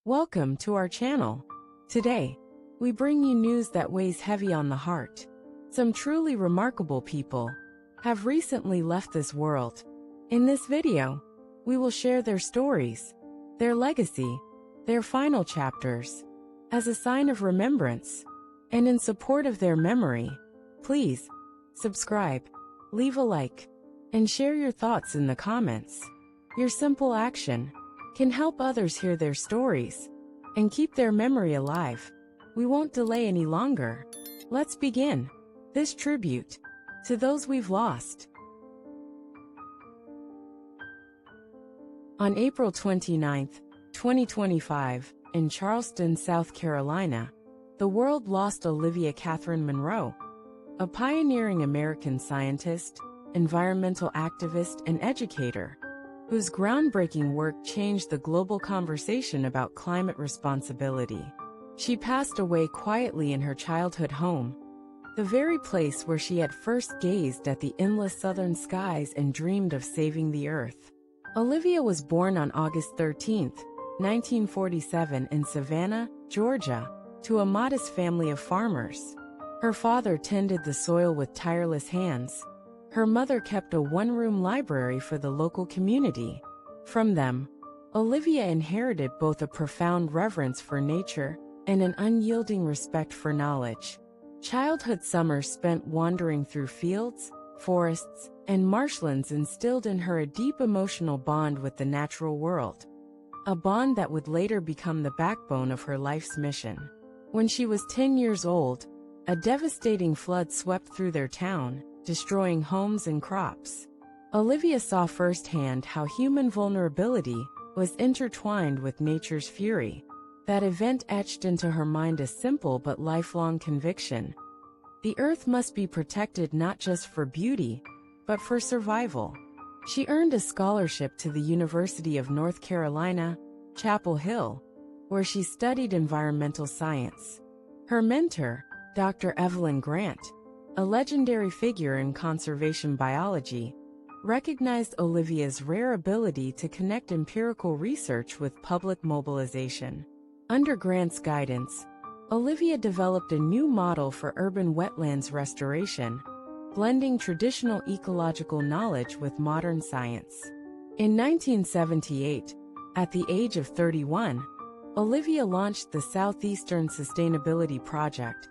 Welcome to our channel. Today, we bring you news that weighs heavy on the heart. Some truly remarkable people have recently left this world. In this video, we will share their stories, their legacy, their final chapters. As a sign of remembrance and in support of their memory, please subscribe, leave a like, and share your thoughts in the comments. Your simple action can help others hear their stories and keep their memory alive. We won't delay any longer. Let's begin this tribute to those we've lost. On April 29, 2025, in Charleston, South Carolina, the world lost Olivia Katherine Monroe, a pioneering American scientist, environmental activist, and educator, whose groundbreaking work changed the global conversation about climate responsibility. She passed away quietly in her childhood home, the very place where she had first gazed at the endless southern skies and dreamed of saving the earth. Olivia was born on August 13, 1947 in Savannah, Georgia, to a modest family of farmers. Her father tended the soil with tireless hands. Her mother kept a one-room library for the local community. From them, Olivia inherited both a profound reverence for nature and an unyielding respect for knowledge. Childhood summers spent wandering through fields, forests, and marshlands instilled in her a deep emotional bond with the natural world, a bond that would later become the backbone of her life's mission. When she was 10 years old, a devastating flood swept through their town, destroying homes and crops. Olivia saw firsthand how human vulnerability was intertwined with nature's fury. That event etched into her mind a simple but lifelong conviction: the earth must be protected not just for beauty, but for survival. She earned a scholarship to the University of North Carolina, Chapel Hill, where she studied environmental science. Her mentor, Dr. Evelyn Grant, a legendary figure in conservation biology, recognized Olivia's rare ability to connect empirical research with public mobilization. Under Grant's guidance, Olivia developed a new model for urban wetlands restoration, blending traditional ecological knowledge with modern science. In 1978, at the age of 31, Olivia launched the Southeastern Sustainability Project,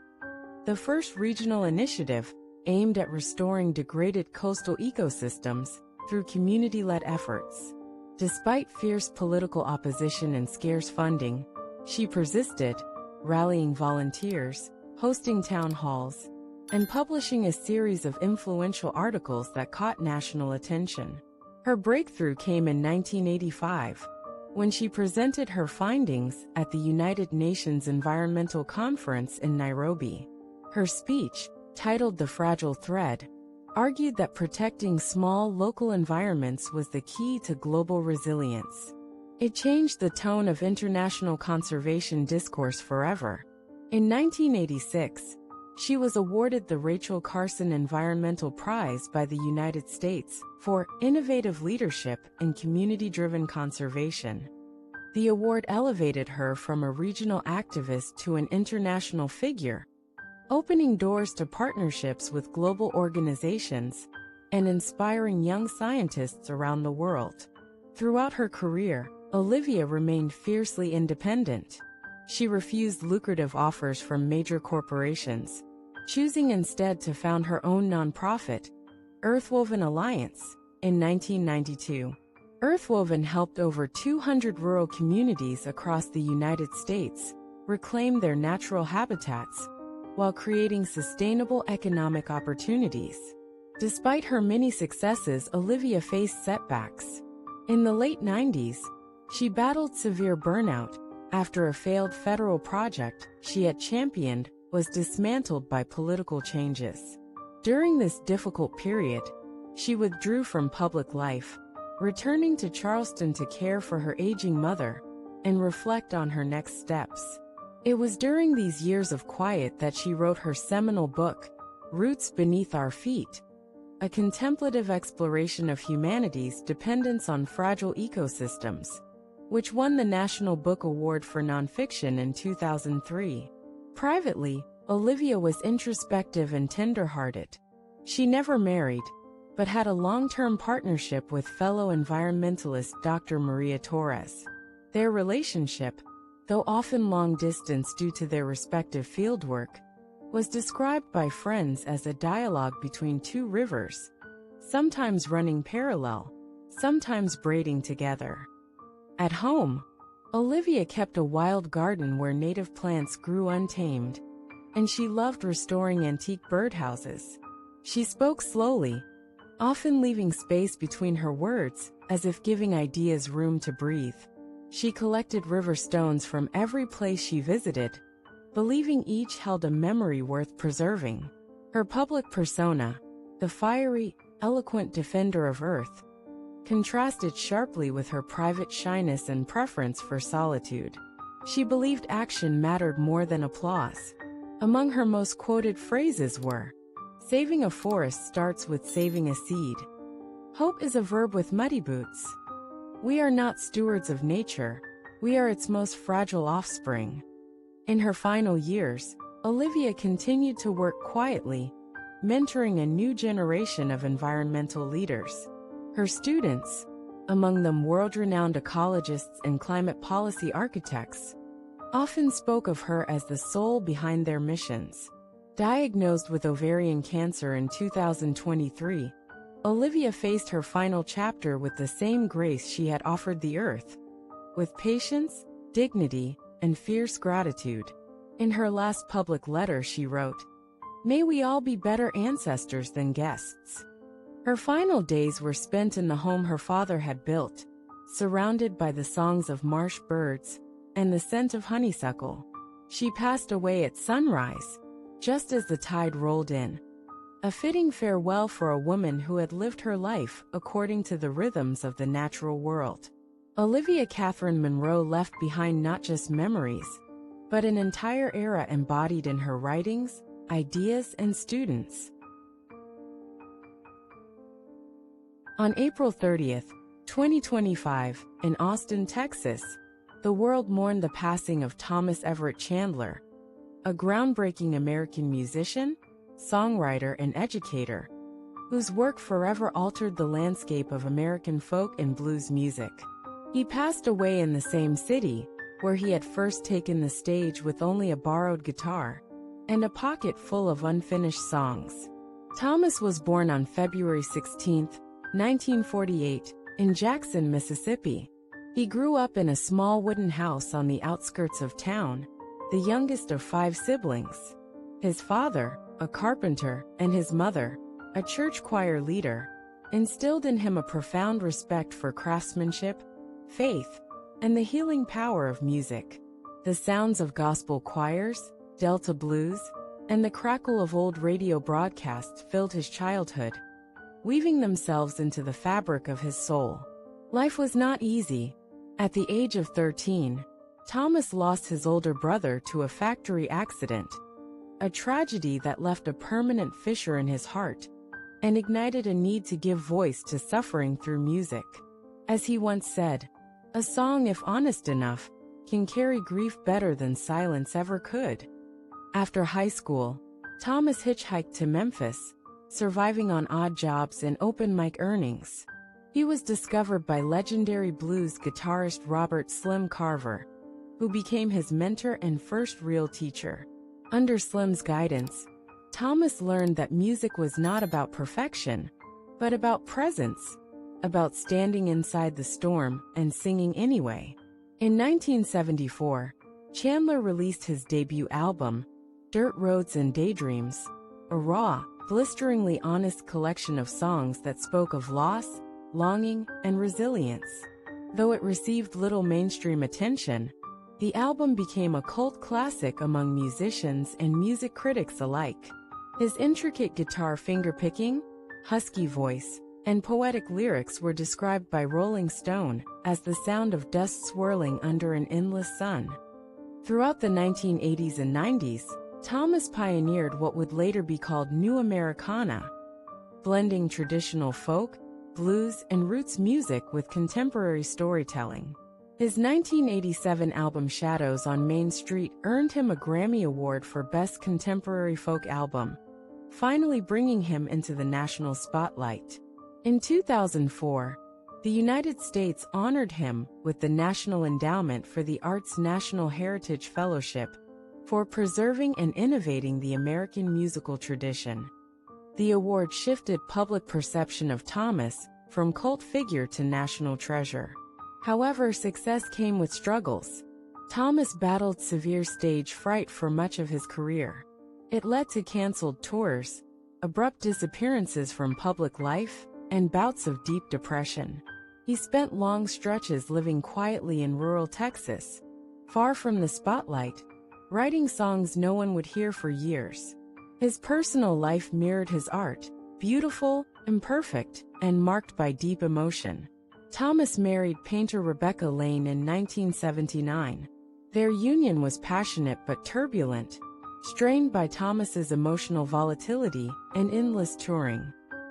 the first regional initiative aimed at restoring degraded coastal ecosystems through community-led efforts. Despite fierce political opposition and scarce funding, she persisted, rallying volunteers, hosting town halls, and publishing a series of influential articles that caught national attention. Her breakthrough came in 1985, when she presented her findings at the United Nations Environmental Conference in Nairobi. Her speech, titled The Fragile Thread, argued that protecting small local environments was the key to global resilience. It changed the tone of international conservation discourse forever. In 1986, she was awarded the Rachel Carson Environmental Prize by the United States for innovative leadership in community-driven conservation. The award elevated her from a regional activist to an international figure, opening doors to partnerships with global organizations and inspiring young scientists around the world. Throughout her career, Olivia remained fiercely independent. She refused lucrative offers from major corporations, choosing instead to found her own nonprofit, Earthwoven Alliance, in 1992. Earthwoven helped over 200 rural communities across the United States reclaim their natural habitats, while creating sustainable economic opportunities. Despite her many successes, Olivia faced setbacks. In the late 90s, she battled severe burnout after a failed federal project she had championed was dismantled by political changes. During this difficult period, she withdrew from public life, returning to Charleston to care for her aging mother and reflect on her next steps. It was during these years of quiet that she wrote her seminal book, Roots Beneath Our Feet, a contemplative exploration of humanity's dependence on fragile ecosystems. which won the National Book Award for Nonfiction in 2003. Privately, Olivia was introspective and tender-hearted. She never married, but had a long-term partnership with fellow environmentalist Dr. Maria Torres. Their relationship, though often long-distance due to their respective fieldwork, was described by friends as a dialogue between two rivers, sometimes running parallel, sometimes braiding together. At home, Olivia kept a wild garden where native plants grew untamed, and she loved restoring antique birdhouses. She spoke slowly, often leaving space between her words, as if giving ideas room to breathe. She collected river stones from every place she visited, believing each held a memory worth preserving. Her public persona, the fiery, eloquent defender of Earth, contrasted sharply with her private shyness and preference for solitude. She believed action mattered more than applause. Among her most quoted phrases were, "Saving a forest starts with saving a seed." Hope is a verb with muddy boots. We are not stewards of nature, we are its most fragile offspring. In her final years, Olivia continued to work quietly, mentoring a new generation of environmental leaders. Her students, among them world-renowned ecologists and climate policy architects, often spoke of her as the soul behind their missions. Diagnosed with ovarian cancer in 2023, Olivia faced her final chapter with the same grace she had offered the earth, with patience, dignity, and fierce gratitude. In her last public letter she wrote, "May we all be better ancestors than guests." Her final days were spent in the home her father had built, surrounded by the songs of marsh birds and the scent of honeysuckle. She passed away at sunrise, just as the tide rolled in. A fitting farewell for a woman who had lived her life according to the rhythms of the natural world. Olivia Catherine Munro left behind not just memories, but an entire era embodied in her writings, ideas, and students. On April 30, 2025, in Austin, Texas, the world mourned the passing of Thomas Everett Chandler, a groundbreaking American musician, songwriter, and educator, whose work forever altered the landscape of American folk and blues music. He passed away in the same city, where he had first taken the stage with only a borrowed guitar and a pocket full of unfinished songs. Thomas was born on February 16, 1948, in Jackson, Mississippi. He grew up in a small wooden house on the outskirts of town, the youngest of 5 siblings. His father, a carpenter, and his mother, a church choir leader, instilled in him a profound respect for craftsmanship, faith, and the healing power of music. The sounds of gospel choirs, Delta blues, and the crackle of old radio broadcasts filled his childhood, weaving themselves into the fabric of his soul. Life was not easy. At the age of 13, Thomas lost his older brother to a factory accident, a tragedy that left a permanent fissure in his heart and ignited a need to give voice to suffering through music. As he once said, "A song, if honest enough, can carry grief better than silence ever could." After high school, Thomas hitchhiked to Memphis, surviving on odd jobs and open mic earnings. He was discovered by legendary blues guitarist Robert "Slim" Carver, who became his mentor and first real teacher. Under Slim's guidance, Thomas learned that music was not about perfection, but about presence, about standing inside the storm and singing anyway. In 1974, Chandler released his debut album, Dirt Roads and Daydreams, a raw, blisteringly honest collection of songs that spoke of loss, longing, and resilience. Though it received little mainstream attention, the album became a cult classic among musicians and music critics alike. His intricate guitar fingerpicking, husky voice, and poetic lyrics were described by Rolling Stone as the sound of dust swirling under an endless sun. Throughout the 1980s and 90s, Thomas pioneered what would later be called New Americana, blending traditional folk, blues, and roots music with contemporary storytelling. His 1987 album Shadows on Main Street earned him a Grammy Award for Best Contemporary Folk Album, finally bringing him into the national spotlight. In 2004, the United States honored him with the National Endowment for the Arts National Heritage Fellowship for preserving and innovating the American musical tradition. The award shifted public perception of Thomas from cult figure to national treasure. However, success came with struggles. Thomas battled severe stage fright for much of his career. It led to canceled tours, abrupt disappearances from public life, and bouts of deep depression. He spent long stretches living quietly in rural Texas, far from the spotlight, writing songs no one would hear for years. His personal life mirrored his art, beautiful, imperfect, and marked by deep emotion. Thomas married painter Rebecca Lane in 1979. Their union was passionate but turbulent, strained by Thomas's emotional volatility and endless touring.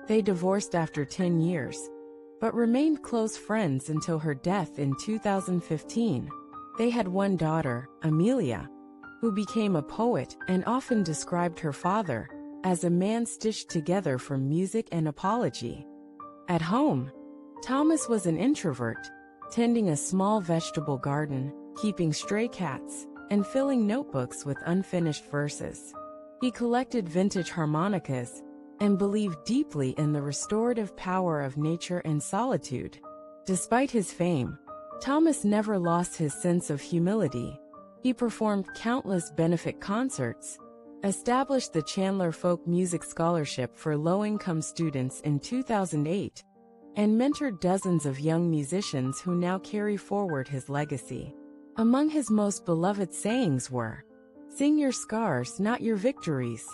They divorced after 10 years, but remained close friends until her death in 2015. They had one daughter, Amelia, who became a poet and often described her father as a man stitched together from music and apology. At home, Thomas was an introvert, tending a small vegetable garden, keeping stray cats, and filling notebooks with unfinished verses. He collected vintage harmonicas and believed deeply in the restorative power of nature and solitude. Despite his fame, Thomas never lost his sense of humility. He performed countless benefit concerts, established the Chandler Folk Music Scholarship for low-income students in 2008, and mentored dozens of young musicians who now carry forward his legacy. Among his most beloved sayings were, "Sing your scars, not your victories."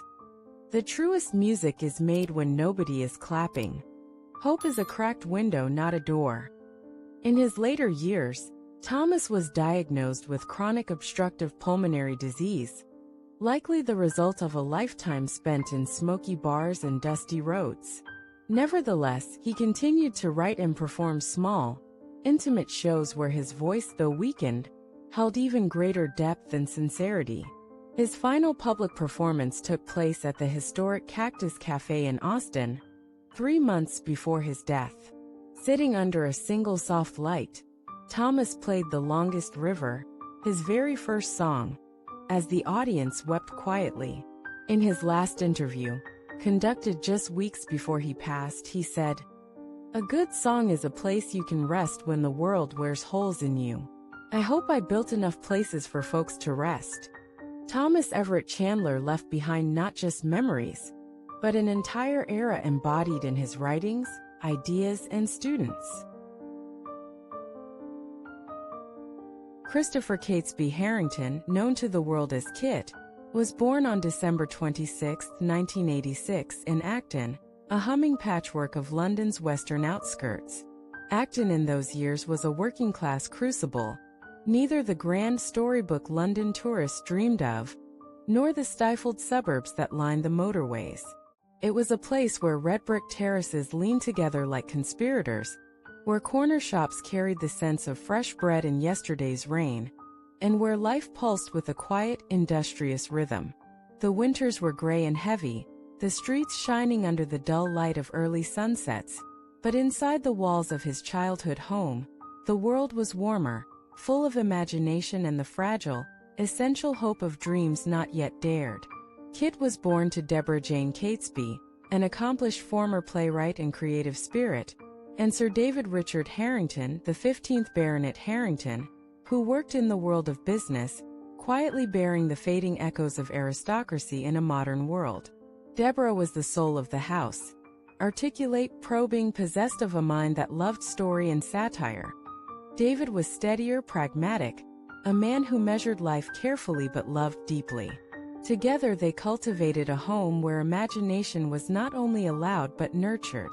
"The truest music is made when nobody is clapping." "Hope is a cracked window, not a door." In his later years, Thomas was diagnosed with chronic obstructive pulmonary disease, likely the result of a lifetime spent in smoky bars and dusty roads. Nevertheless, he continued to write and perform small, intimate shows where his voice, though weakened, held even greater depth and sincerity. His final public performance took place at the historic Cactus Cafe in Austin, 3 months before his death. Sitting under a single soft light, Thomas played The Longest River, his very first song, as the audience wept quietly. In his last interview, conducted just weeks before he passed, he said, "A good song is a place you can rest when the world wears holes in you. I hope I built enough places for folks to rest." Thomas Everett Chandler left behind not just memories, but an entire era embodied in his writings, ideas, and students. Christopher Catesby Harrington, known to the world as Kit, was born on December 26, 1986 in Acton, a humming patchwork of London's western outskirts. Acton in those years was a working-class crucible, neither the grand storybook London tourists dreamed of, nor the stifled suburbs that lined the motorways. It was a place where red brick terraces leaned together like conspirators, where corner shops carried the sense of fresh bread in yesterday's rain, and where life pulsed with a quiet, industrious rhythm. The winters were gray and heavy, the streets shining under the dull light of early sunsets, but inside the walls of his childhood home, the world was warmer, full of imagination and the fragile, essential hope of dreams not yet dared. Kit was born to Deborah Jane Catesby, an accomplished former playwright and creative spirit, and Sir David Richard Harrington, the 15th Baronet Harrington, who worked in the world of business, quietly bearing the fading echoes of aristocracy in a modern world. Deborah was the soul of the house, articulate, probing, possessed of a mind that loved story and satire. David was steadier, pragmatic, a man who measured life carefully but loved deeply. Together they cultivated a home where imagination was not only allowed but nurtured.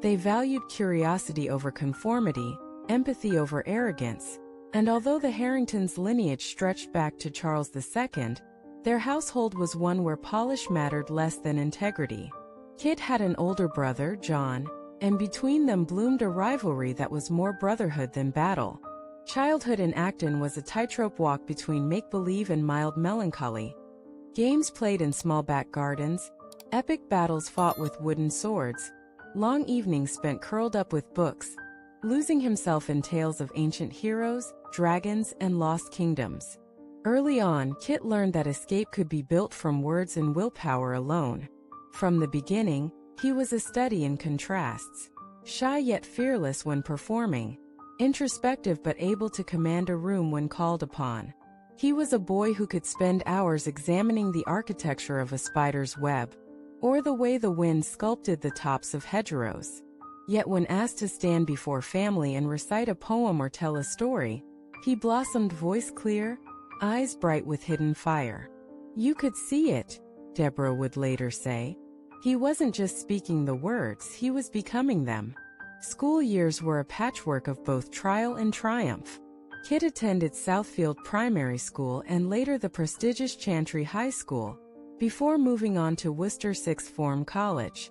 They valued curiosity over conformity, empathy over arrogance, and although the Harringtons' lineage stretched back to Charles II, their household was one where polish mattered less than integrity. Kit had an older brother, John, and between them bloomed a rivalry that was more brotherhood than battle. Childhood in Acton was a tightrope walk between make-believe and mild melancholy. Games played in small back gardens, epic battles fought with wooden swords, long evenings spent curled up with books, losing himself in tales of ancient heroes, dragons, and lost kingdoms. Early on, Kit learned that escape could be built from words and willpower alone. From the beginning, he was a study in contrasts. Shy yet fearless when performing, introspective but able to command a room when called upon. He was a boy who could spend hours examining the architecture of a spider's web, or the way the wind sculpted the tops of hedgerows. Yet when asked to stand before family and recite a poem or tell a story, he blossomed, voice clear, eyes bright with hidden fire. You could see it, Deborah would later say. He wasn't just speaking the words, he was becoming them. School years were a patchwork of both trial and triumph. Kit attended Southfield Primary School and later the prestigious Chantry High School, before moving on to Worcester Sixth Form College.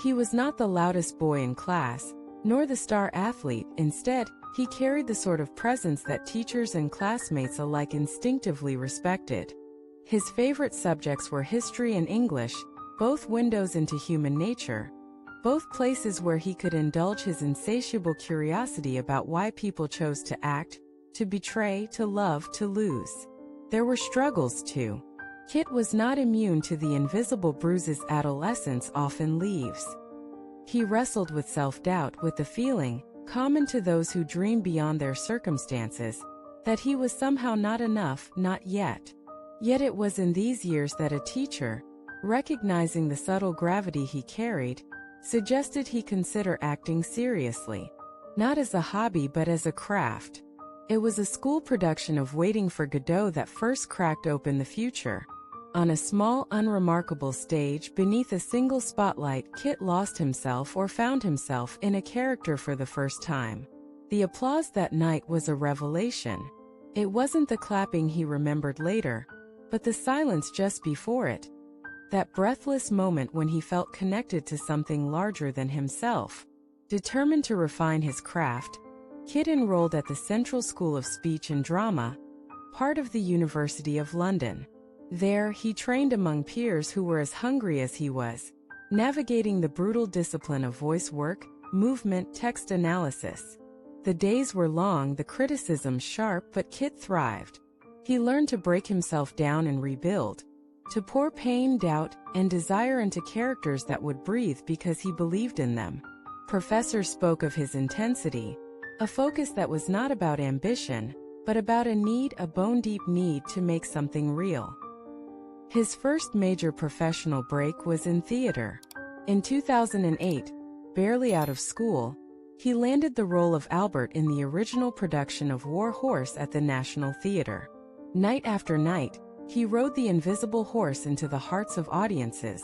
He was not the loudest boy in class, nor the star athlete. Instead, he carried the sort of presence that teachers and classmates alike instinctively respected. His favorite subjects were history and English, both windows into human nature, both places where he could indulge his insatiable curiosity about why people chose to act, to betray, to love, to lose. There were struggles too. Kit was not immune to the invisible bruises adolescence often leaves. He wrestled with self-doubt, with the feeling, common to those who dream beyond their circumstances, that he was somehow not enough, not yet. Yet it was in these years that a teacher, recognizing the subtle gravity he carried, suggested he consider acting seriously, not as a hobby but as a craft. It was a school production of Waiting for Godot that first cracked open the future. On a small, unremarkable stage beneath a single spotlight, Kit lost himself or found himself in a character for the first time. The applause that night was a revelation. It wasn't the clapping he remembered later, but the silence just before it. That breathless moment when he felt connected to something larger than himself. Determined to refine his craft, Kit enrolled at the Central School of Speech and Drama, part of the University of London. There, he trained among peers who were as hungry as he was, navigating the brutal discipline of voice work, movement, text analysis. The days were long, the criticism sharp, but Kit thrived. He learned to break himself down and rebuild, to pour pain, doubt, and desire into characters that would breathe because he believed in them. Professors spoke of his intensity, a focus that was not about ambition, but about a bone-deep need to make something real. His first major professional break was in theater. In 2008, barely out of school, he landed the role of Albert in the original production of War Horse at the National Theatre. Night after night, he rode the invisible horse into the hearts of audiences.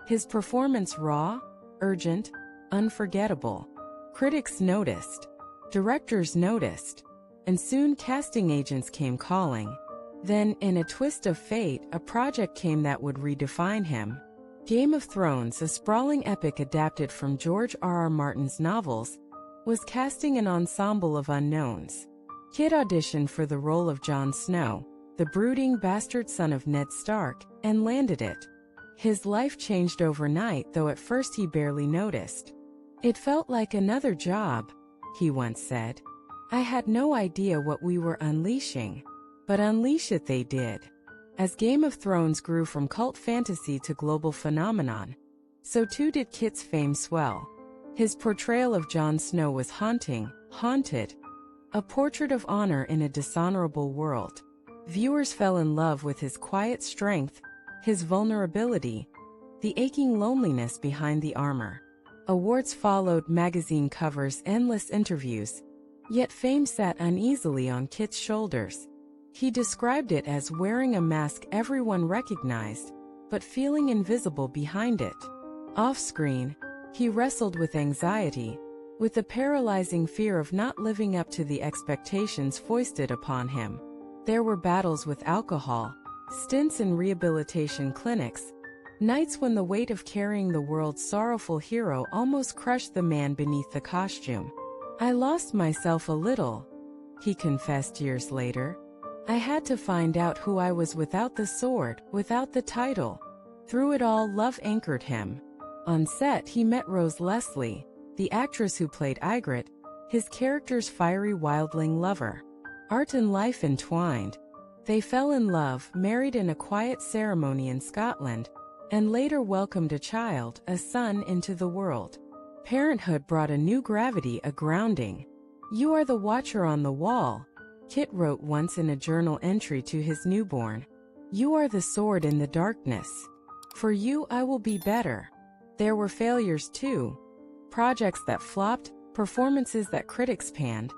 His performance raw, urgent, unforgettable. Critics noticed. Directors noticed. And soon casting agents came calling. Then, in a twist of fate, a project came that would redefine him. Game of Thrones, a sprawling epic adapted from George R.R. Martin's novels, was casting an ensemble of unknowns. Kit auditioned for the role of Jon Snow, the brooding bastard son of Ned Stark, and landed it. His life changed overnight, though at first he barely noticed. "It felt like another job," he once said. "I had no idea what we were unleashing. But unleash it they did." As Game of Thrones grew from cult fantasy to global phenomenon, so too did Kit's fame swell. His portrayal of Jon Snow was haunted, a portrait of honor in a dishonorable world. Viewers fell in love with his quiet strength, his vulnerability, the aching loneliness behind the armor. Awards followed, magazine covers, endless interviews. Yet fame sat uneasily on Kit's shoulders. He described it as wearing a mask everyone recognized, but feeling invisible behind it. Off-screen, he wrestled with anxiety, with the paralyzing fear of not living up to the expectations foisted upon him. There were battles with alcohol, stints in rehabilitation clinics, nights when the weight of carrying the world's sorrowful hero almost crushed the man beneath the costume. "I lost myself a little," he confessed years later. I had to find out who I was without the sword, without the title. Through it all, love anchored him. On set, he met Rose Leslie, the actress who played Ygritte, his character's fiery wildling lover. Art and life entwined. They fell in love, married in a quiet ceremony in Scotland, and later welcomed a child, a son, into the world. Parenthood brought a new gravity, a grounding. "You are the watcher on the wall," Kit wrote once in a journal entry to his newborn. "You are the sword in the darkness. For you I will be better." There were failures too. Projects that flopped, performances that critics panned,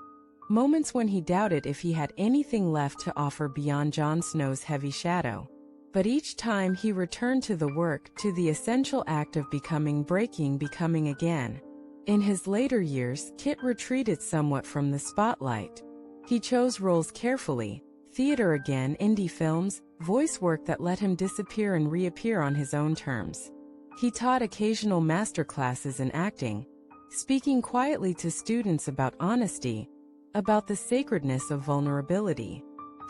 moments when he doubted if he had anything left to offer beyond Jon Snow's heavy shadow. But each time he returned to the work, to the essential act of becoming, becoming again. In his later years, Kit retreated somewhat from the spotlight. He chose roles carefully, theater again, indie films, voice work that let him disappear and reappear on his own terms. He taught occasional masterclasses in acting, speaking quietly to students about honesty, about the sacredness of vulnerability.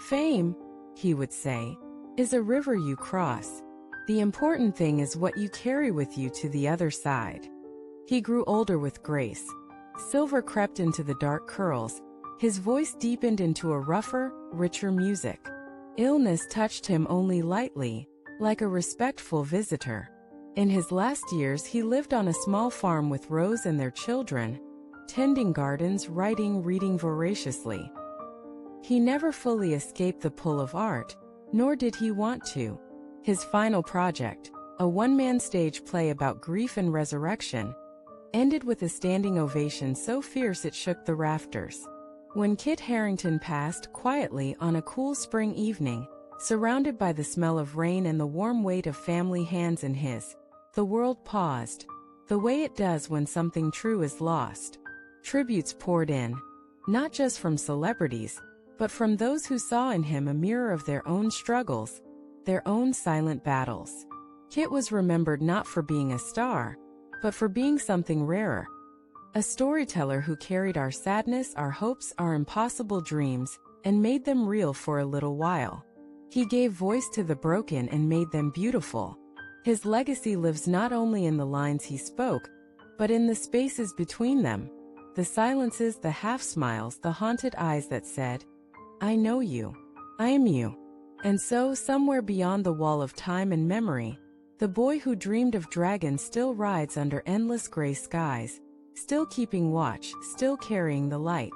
"Fame," he would say, "is a river you cross. The important thing is what you carry with you to the other side." He grew older with grace. Silver crept into the dark curls. His voice deepened into a rougher, richer music. Illness touched him only lightly, like a respectful visitor. In his last years, he lived on a small farm with Rose and their children, tending gardens, writing, reading voraciously. He never fully escaped the pull of art, nor did he want to. His final project, a one-man stage play about grief and resurrection, ended with a standing ovation so fierce it shook the rafters. When Kit Harington passed quietly on a cool spring evening, surrounded by the smell of rain and the warm weight of family hands in his, the world paused, the way it does when something true is lost. Tributes poured in, not just from celebrities, but from those who saw in him a mirror of their own struggles, their own silent battles. Kit was remembered not for being a star, but for being something rarer. A storyteller who carried our sadness, our hopes, our impossible dreams, and made them real for a little while. He gave voice to the broken and made them beautiful. His legacy lives not only in the lines he spoke, but in the spaces between them, the silences, the half-smiles, the haunted eyes that said, "I know you. I am you." And so, somewhere beyond the wall of time and memory, the boy who dreamed of dragons still rides under endless gray skies, still keeping watch, still carrying the light.